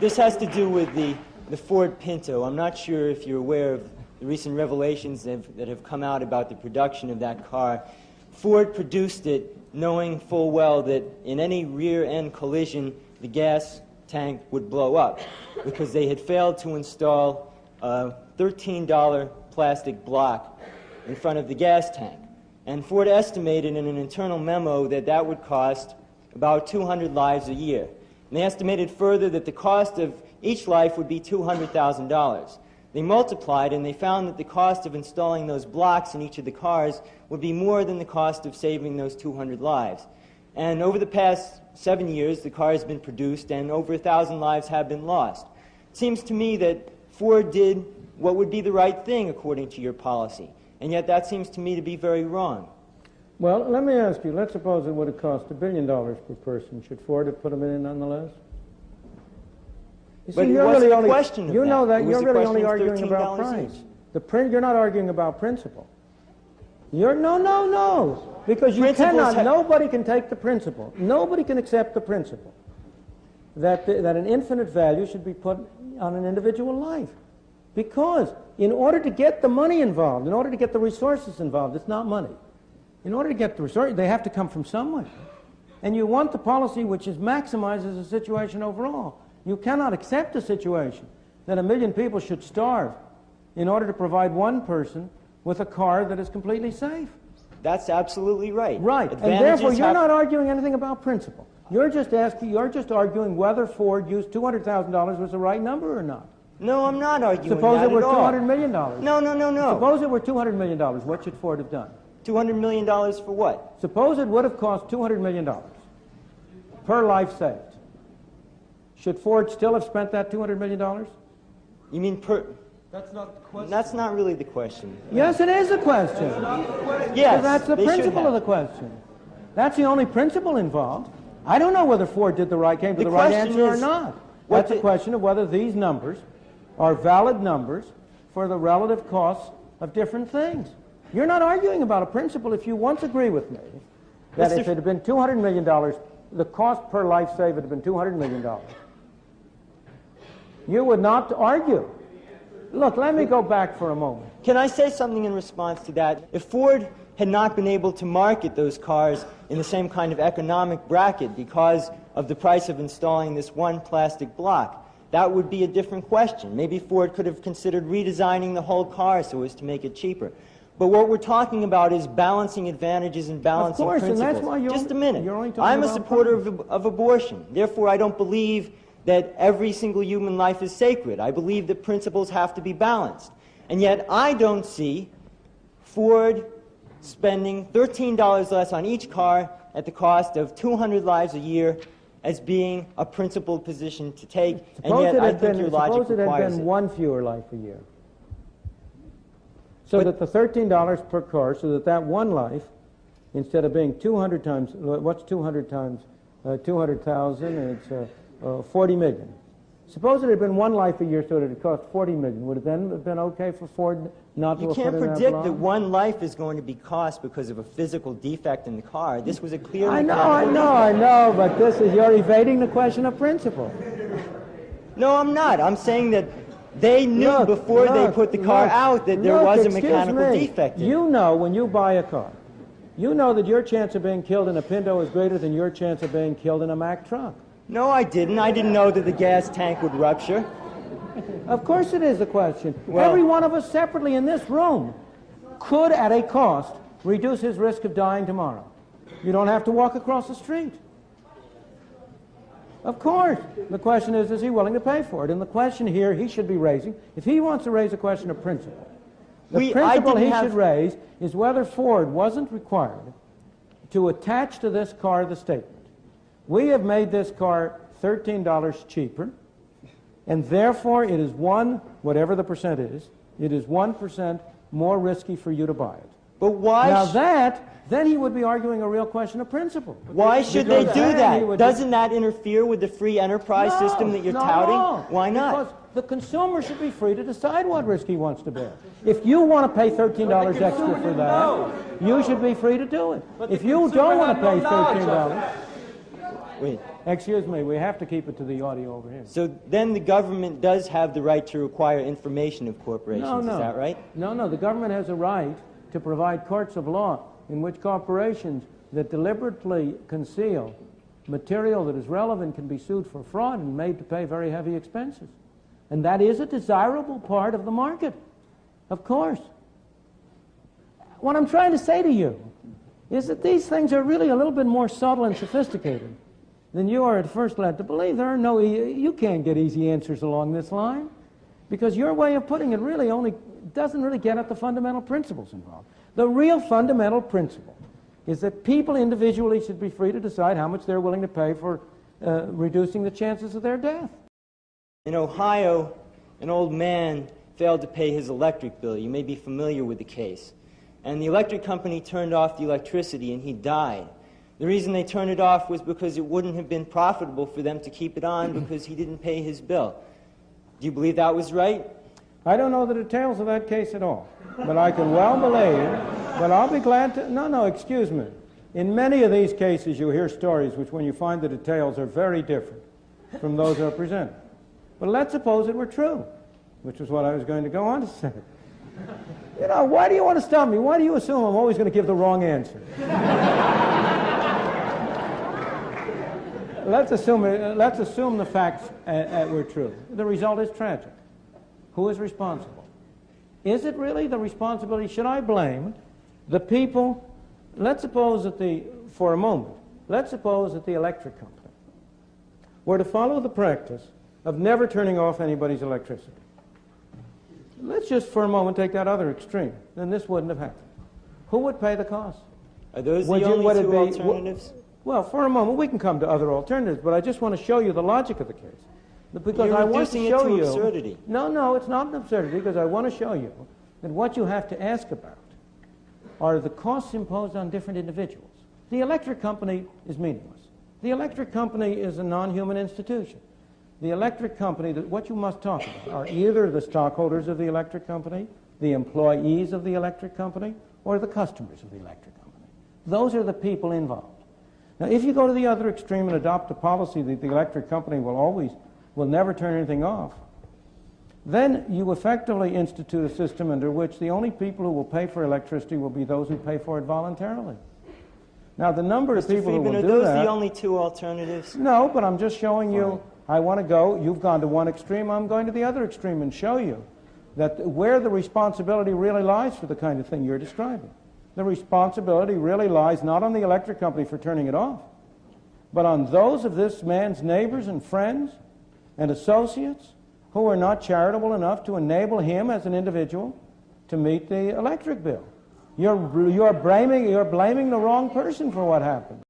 This has to do with the Ford Pinto. I'm not sure if you're aware of the recent revelations that have come out about the production of that car. Ford produced it knowing full well that in any rear-end collision, the gas tank would blow up because they had failed to install a $13 plastic block in front of the gas tank. And Ford estimated in an internal memo that that would cost about 200 lives a year. And they estimated further that the cost of each life would be $200,000. They multiplied and they found that the cost of installing those blocks in each of the cars would be more than the cost of saving those 200 lives. And over the past 7 years, the car has been produced and over 1,000 lives have been lost. It seems to me that Ford did what would be the right thing according to your policy. And yet that seems to me to be very wrong. Well, let me ask you, let's suppose it would have cost $1 billion per person. Should Ford have put them in nonetheless? You But see, it wasn't a question of you know that It was you're a really question only of arguing about $13 price. You're not arguing about principle. No. Because you cannot, nobody can take the principle. Nobody can accept the principle that an infinite value should be put on an individual life. Because in order to get the money involved, in order to get the resources involved, it's not money. In order to get the resources, they have to come from somewhere. And you want the policy which maximizes the situation overall. You cannot accept a situation that 1 million people should starve in order to provide one person with a car that is completely safe. That's absolutely right. Right. And therefore, you're not arguing anything about principle. You're just arguing whether Ford used $200,000 was the right number or not. No, I'm not arguing Suppose that it were at all. $200 million. No. Suppose it were $200 million. What should Ford have done? $200 million for what? Suppose it would have cost $200 million per life saved. Should Ford still have spent that $200 million? You mean per... That's not the question. That's not really the question. Yes, it is a question. That's not the question. Yes, that's the principle of the question. That's the only principle involved. I don't know whether Ford came to the right answer or not. That's a question of whether these numbers are valid numbers for the relative costs of different things. You're not arguing about a principle if you once agree with me that if it had been $200 million, the cost per life saved would have been $200 million. You would not argue. Look, let me go back for a moment. Can I say something in response to that? If Ford had not been able to market those cars in the same kind of economic bracket because of the price of installing this one plastic block, that would be a different question. Maybe Ford could have considered redesigning the whole car so as to make it cheaper. But what we're talking about is balancing advantages and balancing principles. And that's why Just a minute. You're only talking I'm a about supporter of abortion. Therefore, I don't believe that every single human life is sacred. I believe that principles have to be balanced. And yet, I don't see Ford spending $13 less on each car at the cost of 200 lives a year as being a principled position to take, and yet I think your logic requires it. Suppose it had been one fewer life a year. So that the $13 per car, so that one life, instead of being 200 times, what's 200 times 200,000? It's 40 million. Suppose it had been one life a year, so that it cost 40 million. Would it then have been okay for Ford not to have put in that block? You can't predict that one life is going to be cost because of a physical defect in the car. This was a clear... I know, but you're evading the question of principle. No, I'm not. I'm saying that they knew before they put the car out that there was a mechanical defect in it. You know, when you buy a car, you know that your chance of being killed in a Pinto is greater than your chance of being killed in a Mack truck. No, I didn't. I didn't know that the gas tank would rupture. Of course it is a question. Well, every one of us separately in this room could, at a cost, reduce his risk of dying tomorrow. You don't have to walk across the street. Of course. The question is he willing to pay for it? And the question here he should be raising, if he wants to raise a question of principle, the principle he should raise is whether Ford wasn't required to attach to this car the statement, we have made this car $13 cheaper, and therefore it is whatever the percent is, it is 1% more risky for you to buy it. But why? Now then he would be arguing a real question of principle. Why should they do that? Doesn't that interfere with the free enterprise system that you're touting? Why not? Because the consumer should be free to decide what risk he wants to bear. If you want to pay $13 extra for that, you should be free to do it. If you don't want to pay $13... Wait. Excuse me, we have to keep it to the audio over here. So then the government does have the right to require information of corporations, No. is that right? No, the government has a right to provide courts of law in which corporations that deliberately conceal material that is relevant can be sued for fraud and made to pay very heavy expenses. And that is a desirable part of the market, of course. What I'm trying to say to you is that these things are really a little bit more subtle and sophisticated than you are at first led to believe. There are no, you can't get easy answers along this line, because your way of putting it really only doesn't really get at the fundamental principles involved. The real fundamental principle is that people individually should be free to decide how much they're willing to pay for reducing the chances of their death. In Ohio, an old man failed to pay his electric bill. You may be familiar with the case. And the electric company turned off the electricity and he died. The reason they turned it off was because it wouldn't have been profitable for them to keep it on because he didn't pay his bill. Do you believe that was right? I don't know the details of that case at all, but I can well believe, but I'll be glad to, no, excuse me. In many of these cases you hear stories which when you find the details are very different from those that are presented. But let's suppose it were true, which is what I was going to go on to say. You know, why do you want to stop me? Why do you assume I'm always going to give the wrong answer? Let's assume the facts were true. The result is tragic. Who is responsible? Is it really the responsibility? Should I blame the people? Let's suppose that for a moment, let's suppose that the electric company were to follow the practice of never turning off anybody's electricity. Let's just for a moment take that other extreme. Then this wouldn't have happened. Who would pay the cost? Are those the only two alternatives? Well, for a moment, we can come to other alternatives, but I just want to show you the logic of the case. Because You're I want to show you absurdity. No, it's not an absurdity, because I want to show you that what you have to ask about are the costs imposed on different individuals. The electric company is meaningless. The electric company is a non-human institution. The electric company, what you must talk about are either the stockholders of the electric company, the employees of the electric company, or the customers of the electric company. Those are the people involved. Now, if you go to the other extreme and adopt a policy that the electric company will never turn anything off, then you effectively institute a system under which the only people who will pay for electricity will be those who pay for it voluntarily. Now, the number of people who will do that... Are those the only two alternatives? No, but I'm just showing you... I want to go, you've gone to one extreme, I'm going to the other extreme and show you that where the responsibility really lies for the kind of thing you're describing. The responsibility really lies not on the electric company for turning it off, but on those of this man's neighbors and friends and associates who are not charitable enough to enable him as an individual to meet the electric bill. You're blaming the wrong person for what happened.